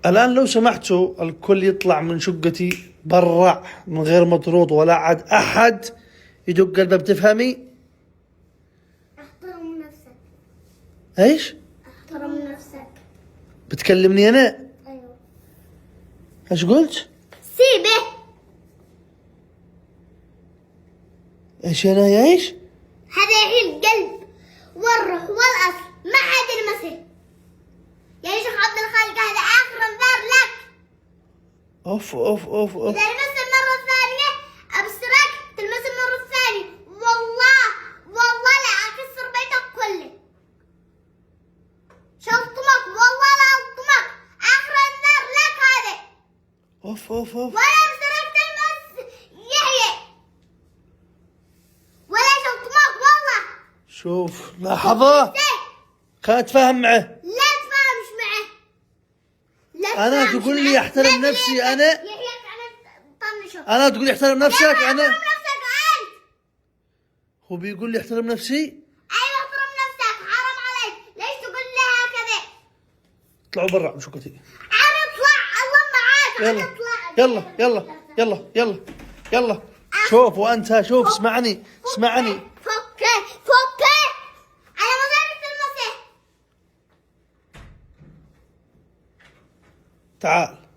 الآن لو سمحتوا الكل يطلع من شقتي برا من غير مطرود، ولا عاد أحد يدق الباب. تفهمي؟ احترم نفسك. ايش؟ احترم نفسك. بتكلمني أنا؟ ايوه. ايش قلت؟ سيبه. ايش أنا يا ايش؟ هذا هي القلب والروح والأصل، ما حد يلمسه. يا شيخ عبد الخالق هذا آخر انذار لك. اوف اوف اوف اوف. إذا لمست المرة الثانية أبصرك تلمس المرة الثانية، والله لا أكسر بيتك كله. شلطمك والله لا ألطمك، آخر انذار لك هذا. اوف اوف اوف. ولا أبصرك تلمس يحيى، ولا شلطمك والله. شوف لحظة، خليني أتفاهم معه. لا تفاهمش معه. لا أنا تفاهمش تقول لي معه. أحترم لا نفسي تقول لي أنا؟ يحيى طنشه. أنا تقول لي احترم نفسك لا أنا؟ احترم نفسك أنت. هو بيقول لي احترم نفسي؟ أيوة احترم نفسك، حرام عليك، ليش تقول لي هكذا؟ اطلعوا برا من شقتي. أنا أطلع، الله معاك. يلا أنا أطلع. يلا يلا يلا يلا يلا. شوف وأنت شوف، اسمعني اسمعني. فكي أنا ما زالت المسيح. تعال.